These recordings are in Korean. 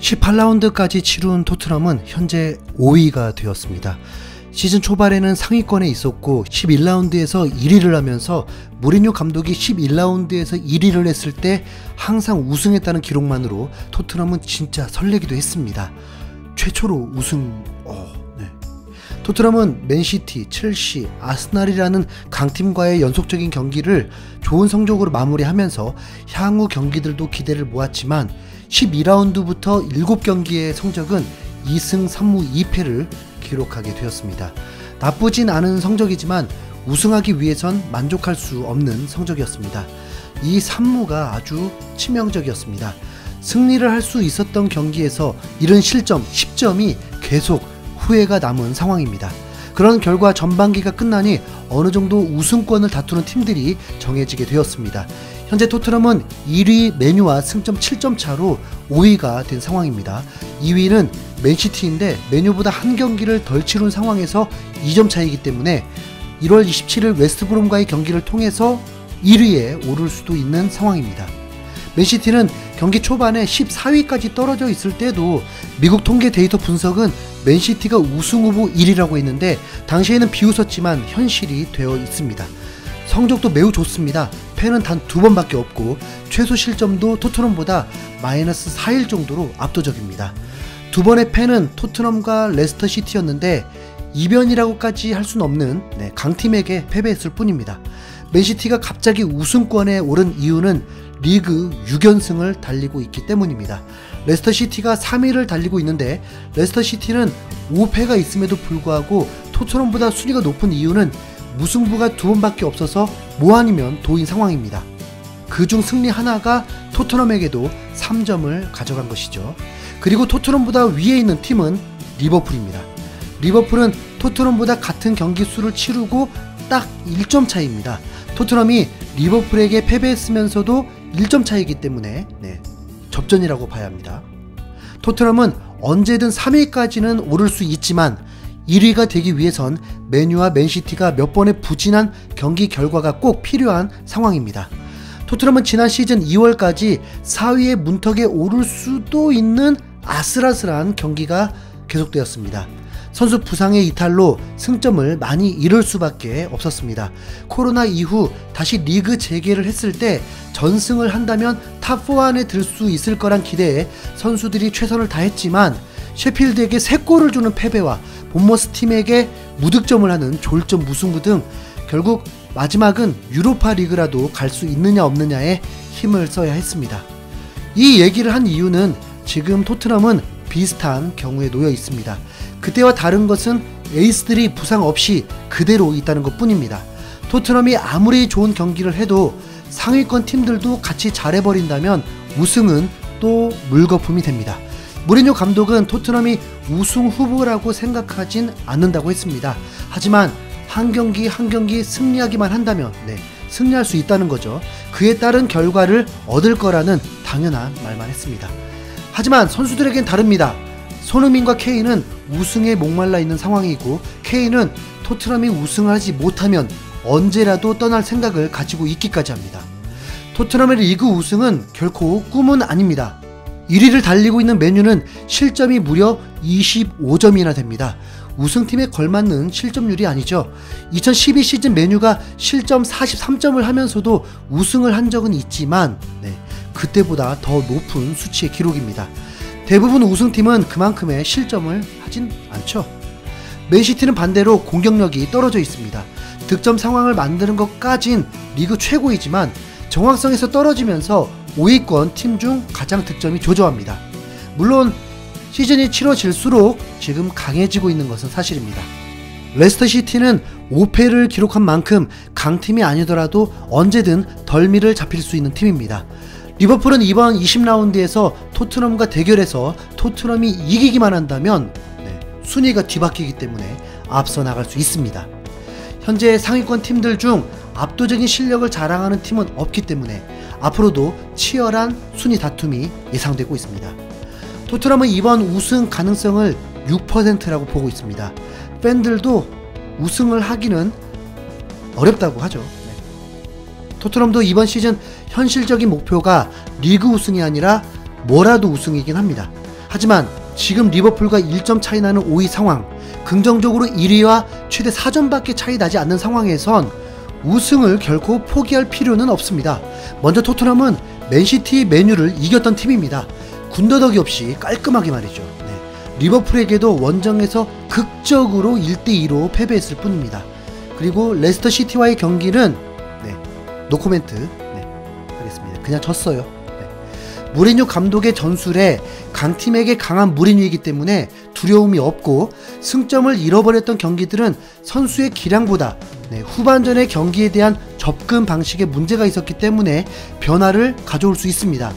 18라운드까지 치룬 토트넘은 현재 5위가 되었습니다. 시즌 초반에는 상위권에 있었고 11라운드에서 1위를 하면서 무리뉴 감독이 11라운드에서 1위를 했을 때 항상 우승했다는 기록만으로 토트넘은 진짜 설레기도 했습니다. 최초로 우승... 토트넘은 맨시티, 첼시, 아스날이라는 강팀과의 연속적인 경기를 좋은 성적으로 마무리하면서 향후 경기들도 기대를 모았지만 12라운드부터 7경기의 성적은 2승 3무 2패를 기록하게 되었습니다. 나쁘진 않은 성적이지만 우승하기 위해선 만족할 수 없는 성적이었습니다. 이 3무가 아주 치명적이었습니다. 승리를 할 수 있었던 경기에서 이른 실점 10점이 계속 후회가 남은 상황입니다. 그런 결과 전반기가 끝나니 어느 정도 우승권을 다투는 팀들이 정해지게 되었습니다. 현재 토트넘은 1위 메뉴와 승점 7점 차로 5위가 된 상황입니다. 2위는 맨시티인데 메뉴보다 한 경기를 덜 치룬 상황에서 2점 차이기 때문에 1월 27일 웨스트브롬과의 경기를 통해서 1위에 오를 수도 있는 상황입니다. 맨시티는 경기 초반에 14위까지 떨어져 있을 때도 미국 통계 데이터 분석은 맨시티가 우승 후보 1위라고 했는데 당시에는 비웃었지만 현실이 되어 있습니다. 성적도 매우 좋습니다. 패는 단 2번밖에 없고 최소 실점도 토트넘보다 마이너스 4일 정도로 압도적입니다. 2번의 패는 토트넘과 레스터 시티였는데 이변이라고까지 할 수는 없는 강팀에게 패배했을 뿐입니다. 맨시티가 갑자기 우승권에 오른 이유는 리그 6연승을 달리고 있기 때문입니다. 레스터시티가 3위를 달리고 있는데 레스터시티는 5패가 있음에도 불구하고 토트넘보다 순위가 높은 이유는 무승부가 2번밖에 없어서 뭐 아니면 도인 상황입니다. 그중 승리 하나가 토트넘에게도 3점을 가져간 것이죠. 그리고 토트넘보다 위에 있는 팀은 리버풀입니다. 리버풀은 토트넘보다 같은 경기 수를 치르고 딱 1점 차이입니다. 토트넘이 리버풀에게 패배했으면서도 1점 차이기 때문에 접전이라고 봐야 합니다. 토트넘은 언제든 3위까지는 오를 수 있지만 1위가 되기 위해선 맨유와 맨시티가 몇 번의 부진한 경기 결과가 꼭 필요한 상황입니다. 토트넘은 지난 시즌 2월까지 4위의 문턱에 오를 수도 있는 아슬아슬한 경기가 계속되었습니다. 선수 부상의 이탈로 승점을 많이 잃을 수밖에 없었습니다. 코로나 이후 다시 리그 재개를 했을 때 전승을 한다면 탑4 안에 들 수 있을 거란 기대에 선수들이 최선을 다했지만 셰필드에게 3골을 주는 패배와 본머스 팀에게 무득점을 하는 졸점 무승부 등 결국 마지막은 유로파 리그라도 갈 수 있느냐 없느냐에 힘을 써야 했습니다. 이 얘기를 한 이유는 지금 토트넘은 비슷한 경우에 놓여 있습니다. 그때와 다른 것은 에이스들이 부상 없이 그대로 있다는 것 뿐입니다. 토트넘이 아무리 좋은 경기를 해도 상위권 팀들도 같이 잘해버린다면 우승은 또 물거품이 됩니다. 무리뉴 감독은 토트넘이 우승 후보라고 생각하진 않는다고 했습니다. 하지만 한 경기 한 경기 승리하기만 한다면 승리할 수 있다는 거죠. 그에 따른 결과를 얻을 거라는 당연한 말만 했습니다. 하지만 선수들에겐 다릅니다. 손흥민과 케인은 우승에 목말라 있는 상황이고 케인은 토트넘이 우승을 하지 못하면 언제라도 떠날 생각을 가지고 있기까지 합니다. 토트넘의 리그 우승은 결코 꿈은 아닙니다. 1위를 달리고 있는 맨유는 실점이 무려 25점이나 됩니다. 우승팀에 걸맞는 실점률이 아니죠. 2012 시즌 맨유가 실점 43점을 하면서도 우승을 한 적은 있지만 그때보다 더 높은 수치의 기록입니다. 대부분 우승팀은 그만큼의 실점을 하진 않죠. 맨시티는 반대로 공격력이 떨어져 있습니다. 득점 상황을 만드는 것까진 리그 최고이지만 정확성에서 떨어지면서 5위권 팀 중 가장 득점이 조조합니다. 물론 시즌이 치러질수록 지금 강해지고 있는 것은 사실입니다. 레스터시티는 5패를 기록한 만큼 강팀이 아니더라도 언제든 덜미를 잡힐 수 있는 팀입니다. 리버풀은 이번 20라운드에서 토트넘과 대결해서 토트넘이 이기기만 한다면 순위가 뒤바뀌기 때문에 앞서 나갈 수 있습니다. 현재 상위권 팀들 중 압도적인 실력을 자랑하는 팀은 없기 때문에 앞으로도 치열한 순위 다툼이 예상되고 있습니다. 토트넘은 이번 우승 가능성을 6%라고 보고 있습니다. 팬들도 우승을 하기는 어렵다고 하죠. 토트넘도 이번 시즌 현실적인 목표가 리그 우승이 아니라 뭐라도 우승이긴 합니다. 하지만 지금 리버풀과 1점 차이 나는 5위 상황, 긍정적으로 1위와 최대 4점밖에 차이 나지 않는 상황에선 우승을 결코 포기할 필요는 없습니다. 먼저 토트넘은 맨시티, 맨유를 이겼던 팀입니다. 군더더기 없이 깔끔하게 말이죠. 리버풀에게도 원정에서 극적으로 1대2로 패배했을 뿐입니다. 그리고 레스터 시티와의 경기는 노코멘트 하겠습니다. 그냥 졌어요. 무리뉴 감독의 전술에 강팀에게 강한 무리뉴이기 때문에 두려움이 없고, 승점을 잃어버렸던 경기들은 선수의 기량보다 후반전의 경기에 대한 접근 방식에 문제가 있었기 때문에 변화를 가져올 수 있습니다.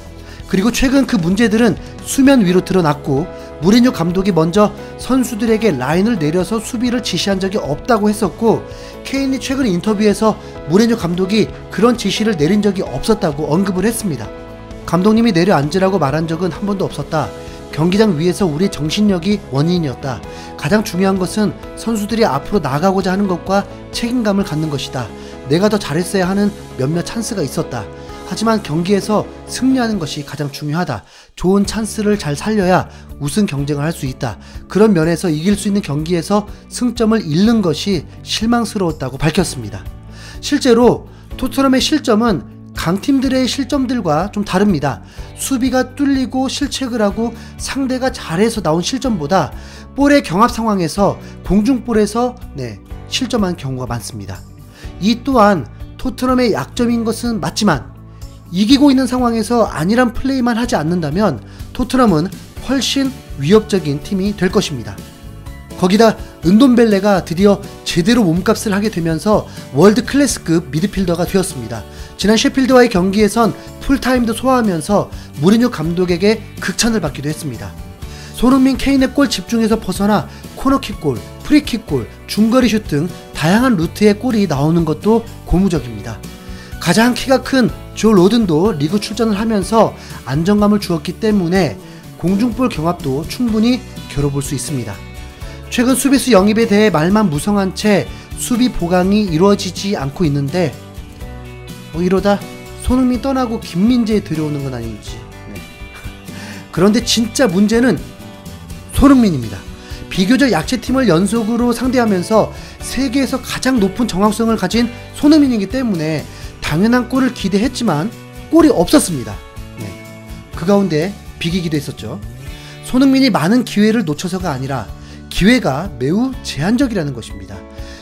그리고 최근 그 문제들은 수면 위로 드러났고, 무리뉴 감독이 먼저 선수들에게 라인을 내려서 수비를 지시한 적이 없다고 했었고, 케인이 최근 인터뷰에서 무리뉴 감독이 그런 지시를 내린 적이 없었다고 언급을 했습니다. 감독님이 내려앉으라고 말한 적은 한 번도 없었다. 경기장 위에서 우리의 정신력이 원인이었다. 가장 중요한 것은 선수들이 앞으로 나가고자 하는 것과 책임감을 갖는 것이다. 내가 더 잘했어야 하는 몇몇 찬스가 있었다. 하지만 경기에서 승리하는 것이 가장 중요하다. 좋은 찬스를 잘 살려야 우승 경쟁을 할 수 있다. 그런 면에서 이길 수 있는 경기에서 승점을 잃는 것이 실망스러웠다고 밝혔습니다. 실제로 토트넘의 실점은 강팀들의 실점들과 좀 다릅니다. 수비가 뚫리고 실책을 하고 상대가 잘해서 나온 실점보다 볼의 경합 상황에서 공중볼에서 실점한 경우가 많습니다. 이 또한 토트넘의 약점인 것은 맞지만, 이기고 있는 상황에서 안일한 플레이만 하지 않는다면 토트넘은 훨씬 위협적인 팀이 될 것입니다. 거기다 은돔벨레가 드디어 제대로 몸값을 하게 되면서 월드 클래스급 미드필더가 되었습니다. 지난 셰필드와의 경기에선 풀타임도 소화하면서 무리뉴 감독에게 극찬을 받기도 했습니다. 손흥민, 케인의 골 집중에서 벗어나 코너킥골, 프리킥골, 중거리 슛 등 다양한 루트의 골이 나오는 것도 고무적입니다. 가장 키가 큰 조 로든도 리그 출전을 하면서 안정감을 주었기 때문에 공중볼 경합도 충분히 겨뤄볼 수 있습니다. 최근 수비수 영입에 대해 말만 무성한 채 수비 보강이 이루어지지 않고 있는데, 이러다 손흥민 떠나고 김민재 들여오는 건 아닌지. 그런데 진짜 문제는 손흥민입니다. 비교적 약체팀을 연속으로 상대하면서 세계에서 가장 높은 정확성을 가진 손흥민이기 때문에 당연한 골을 기대했지만 골이 없었습니다. 그 가운데 비기기도 했었죠. 손흥민이 많은 기회를 놓쳐서가 아니라 기회가 매우 제한적이라는 것입니다.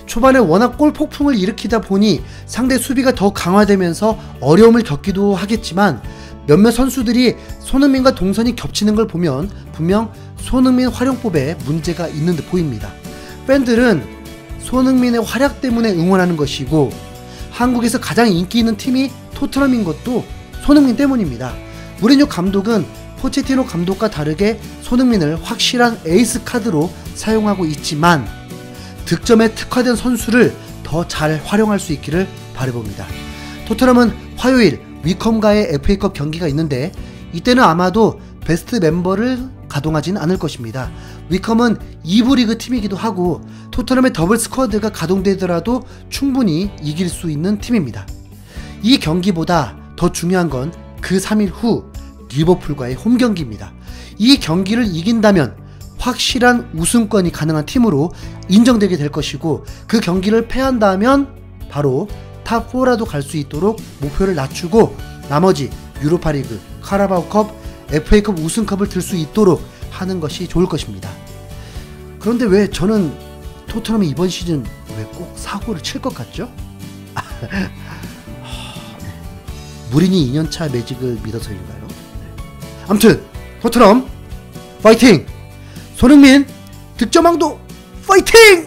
초반에 워낙 골 폭풍을 일으키다 보니 상대 수비가 더 강화되면서 어려움을 겪기도 하겠지만, 몇몇 선수들이 손흥민과 동선이 겹치는 걸 보면 분명 손흥민 활용법에 문제가 있는 듯 보입니다. 팬들은 손흥민의 활약 때문에 응원하는 것이고, 한국에서 가장 인기 있는 팀이 토트넘인 것도 손흥민 때문입니다. 무리뉴 감독은 포체티노 감독과 다르게 손흥민을 확실한 에이스 카드로 사용하고 있지만, 득점에 특화된 선수를 더 잘 활용할 수 있기를 바라봅니다. 토트넘은 화요일 위컴과의 FA컵 경기가 있는데, 이때는 아마도 베스트 멤버를 가동하진 않을 것입니다. 위컴은 2부 리그 팀이기도 하고 토트넘의 더블 스쿼드가 가동되더라도 충분히 이길 수 있는 팀입니다. 이 경기보다 더 중요한 건 그 3일 후 리버풀과의 홈 경기입니다. 이 경기를 이긴다면 확실한 우승권이 가능한 팀으로 인정되게 될 것이고, 그 경기를 패한다면 바로 탑4라도 갈 수 있도록 목표를 낮추고 나머지 유로파리그, 카라바오컵, FA컵 우승컵을 들 수 있도록 하는 것이 좋을 것입니다. 그런데 왜 저는 토트넘이 이번 시즌 왜 꼭 사고를 칠 것 같죠? 무리뉴 2년차 매직을 믿어서인가요? 아무튼 토트넘 파이팅! 손흥민 득점왕도 파이팅!